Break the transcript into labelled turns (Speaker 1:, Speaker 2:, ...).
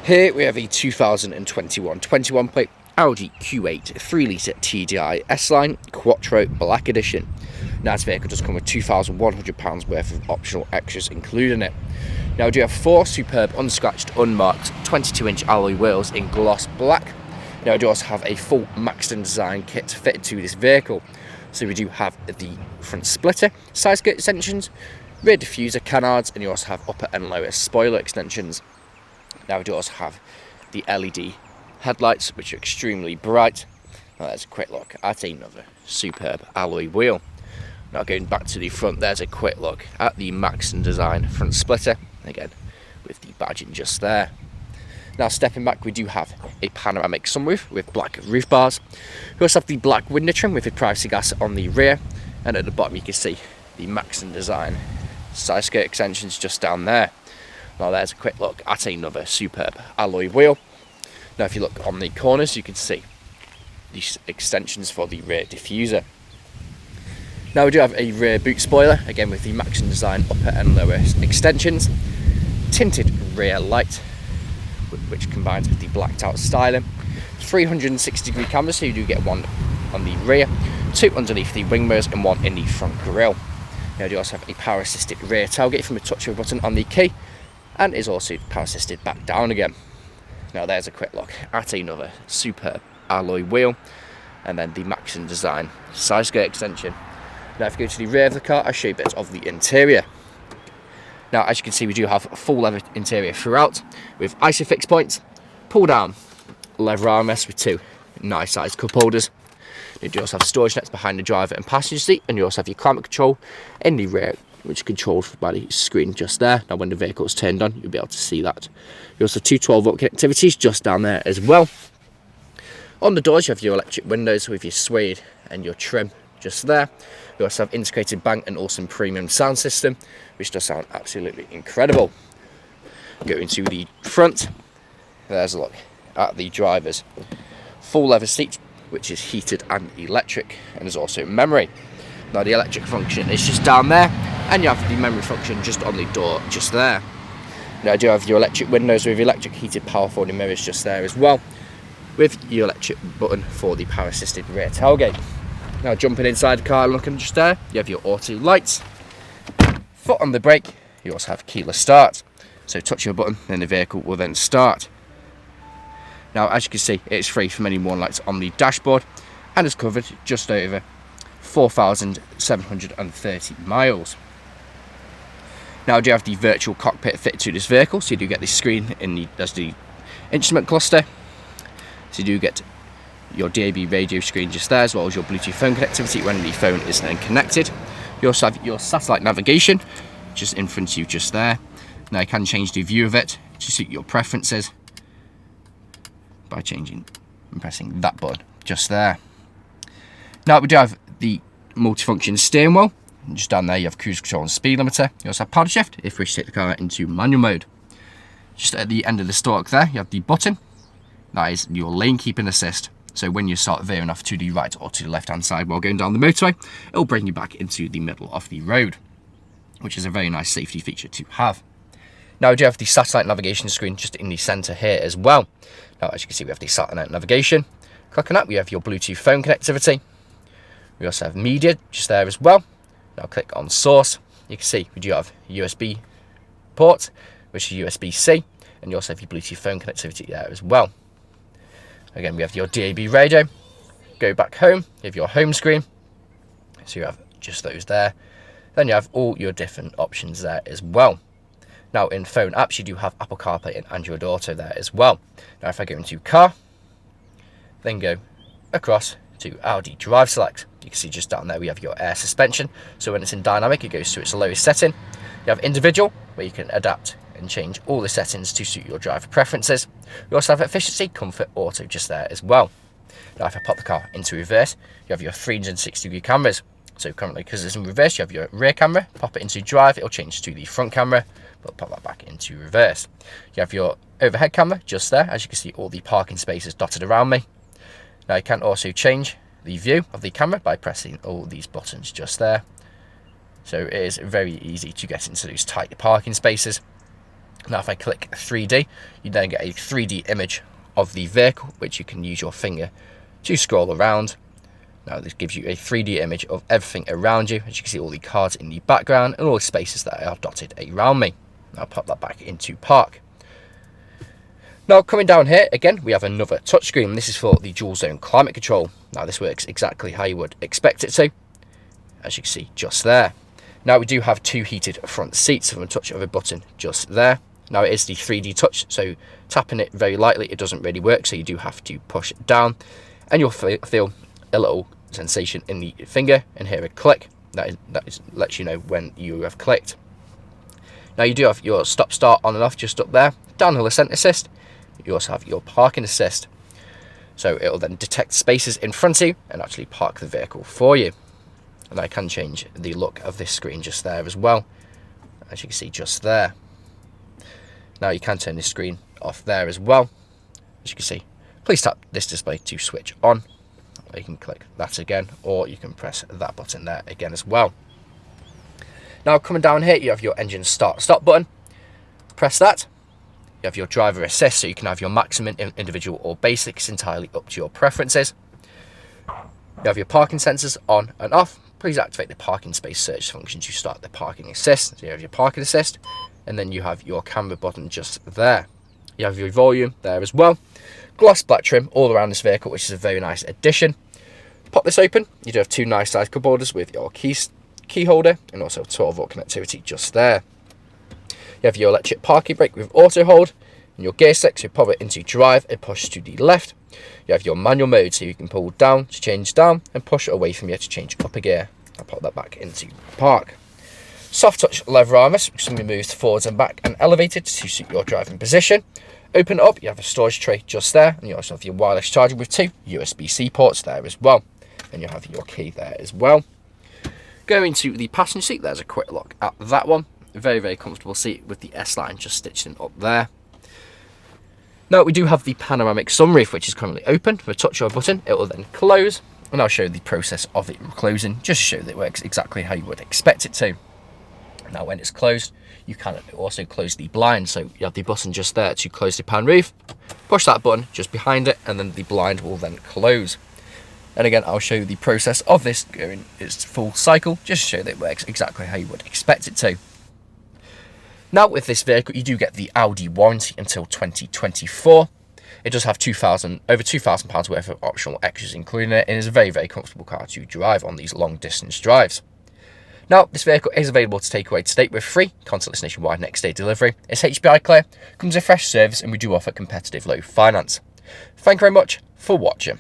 Speaker 1: Here we have a 2021 21 plate Audi Q8 3-litre TDI S-Line Quattro Black Edition. Now this vehicle does come with £2,100 worth of optional extras included in it. Now we do have 4 superb unscratched, unmarked 22-inch alloy wheels in gloss black. Now we do also have a full Maxton design kit fitted to this vehicle. So we do have the front splitter, side skirt extensions, rear diffuser canards, and you also have upper and lower spoiler extensions. Now we do also have the LED headlights, which are extremely bright. Now there's a quick look at another superb alloy wheel. Now going back to the front, there's a quick look at the Maxton design front splitter, again with the badging just there. Now stepping back, we do have a panoramic sunroof with black roof bars. We also have the black window trim with the privacy glass on the rear, and at the bottom you can see the Maxton design side skirt extensions just down there. Now there's a quick look at another superb alloy wheel. Now if you look on the corners, you can see these extensions for the rear diffuser. Now we do have a rear boot spoiler, again with the Maxton design upper and lower extensions. Tinted rear light, which combines with the blacked out styling. 360-degree cameras, so you do get one on the rear, 2 underneath the wing mirrors and 1 in the front grille. Now you also have a power assisted rear tailgate from a touch of a button on the key, and is also power assisted back down again. Now there's a quick look at another superb alloy wheel, and then the Maxton design side skirt extension. Now if you go to the rear of the car, I'll show you bits of the interior. Now as you can see, we do have a full leather interior throughout with ISOFIX points, pull down leather armrests with 2 nice sized cup holders. You do also have storage nets behind the driver and passenger seat, and you also have your climate control in the rear, which is controlled by the screen just there. Now when the vehicle is turned on, you'll be able to see that. You also have 2 12-volt connectivities just down there as well. On the doors you have your electric windows with your suede and your trim just there. You also have integrated Bang & Olufsen premium sound system, which does sound absolutely incredible. Going to the front, there's a look at the driver's full leather seat, which is heated and electric, and there's also memory. Now the electric function is just down there, and you have the memory function just on the door just there. Now I do have your electric windows with electric heated power folding mirrors just there as well, with your electric button for the power assisted rear tailgate. Now jumping inside the car and looking just there, you have your auto lights, foot on the brake, you also have keyless start. So touch your button, then the vehicle will then start. Now as you can see, it's free from any warning lights on the dashboard, and is covered just over 4,730 miles. Now I do have the virtual cockpit fitted to this vehicle, so you do get the screen as the instrument cluster. So you do get your DAB radio screen just there, as well as your Bluetooth phone connectivity when the phone is then connected. You also have your satellite navigation just in front of you just there. Now you can change the view of it to suit your preferences by changing and pressing that button just there. Now we do have the multifunction steering wheel, and just down there you have cruise control and speed limiter. You also have paddle shift if you wish to take the car into manual mode. Just at the end of the stalk there, you have the button, that is your lane keeping assist. So when you start veering off to the right or to the left hand side while going down the motorway, it will bring you back into the middle of the road, which is a very nice safety feature to have. Now we do have the satellite navigation screen just in the centre here as well. Now as you can see, we have the satellite navigation. Click on that, we have your Bluetooth phone connectivity. We also have media just there as well. Now click on source. You can see we do have a USB port, which is USB-C, and you also have your Bluetooth phone connectivity there as well. Again, we have your DAB radio. Go back home, you have your home screen. So you have just those there. Then you have all your different options there as well. Now in phone apps, you do have Apple CarPlay and Android Auto there as well. Now if I go into car, then go across to Audi Drive Select, you can see just down there we have your air suspension. So when it's in dynamic, it goes to its lowest setting. You have individual, where you can adapt and change all the settings to suit your driver preferences. We also have efficiency, comfort, auto just there as well. Now if I pop the car into reverse, you have your 360-degree cameras. So currently, because it's in reverse, you have your rear camera. Pop it into drive, it'll change to the front camera, but pop that back into reverse. You have your overhead camera just there, as you can see all the parking spaces dotted around me. Now you can also change the view of the camera by pressing all these buttons just there. So it is very easy to get into those tight parking spaces. Now if I click 3D, you then get a 3D image of the vehicle, which you can use your finger to scroll around. Now this gives you a 3D image of everything around you. As you can see, all the cars in the background and all the spaces that are dotted around me. Now I'll pop that back into park. Now coming down here, again, we have another touchscreen. This is for the dual zone climate control. Now this works exactly how you would expect it to, as you can see just there. Now we do have 2 heated front seats from a touch of a button just there. Now it is the 3D touch, so tapping it very lightly, it doesn't really work, so you do have to push it down, and you'll feel a little sensation in the finger and hear a click. That lets you know when you have clicked. Now you do have your stop start on and off just up there, downhill ascent assist. You also have your parking assist, so it will then detect spaces in front of you and actually park the vehicle for you. And I can change the look of this screen just there as well, as you can see just there. Now you can turn this screen off there as well, as you can see. Please tap this display to switch on. You can click that again, or you can press that button there again as well. Now coming down here, you have your engine start stop button. Press that. You have your driver assist, so you can have your maximum, individual or basic. It's entirely up to your preferences. You have your parking sensors on and off. Please activate the parking space search function to start the parking assist. So you have your parking assist, and then you have your camera button just there. You have your volume there as well. Gloss black trim all around this vehicle, which is a very nice addition. Pop this open. You do have 2 nice sized cup holders with your key holder and also 12-volt connectivity just there. You have your electric parking brake with auto hold, and your gear stick, so pop it into drive and push to the left. You have your manual mode, so you can pull down to change down and push away from you to change up a gear. I'll pop that back into park. Soft touch leather armrest, which can be moved forwards and back and elevated to suit your driving position. Open it up, you have a storage tray just there, and you also have your wireless charger with 2 USB-C ports there as well. And you have your key there as well. Going to the passenger seat, there's a quick look at that one. Very, very comfortable seat with the S-line just stitched in up there. Now we do have the panoramic sunroof, which is currently open. With a touch of a button, it will then close, and I'll show you the process of it closing, just to show that it works exactly how you would expect it to. Now when it's closed, you can also close the blind, so you have the button just there to close the pan roof. Push that button just behind it, and then the blind will then close. And again, I'll show you the process of this going its full cycle, just to show that it works exactly how you would expect it to. Now with this vehicle, you do get the Audi warranty until 2024. It does have over £2,000 worth of optional extras included in it, and is a very, very comfortable car to drive on these long distance drives. Now, this vehicle is available to take away today with free contactless nationwide next day delivery. It's HPI clear, comes with fresh service, and we do offer competitive low finance. Thank you very much for watching.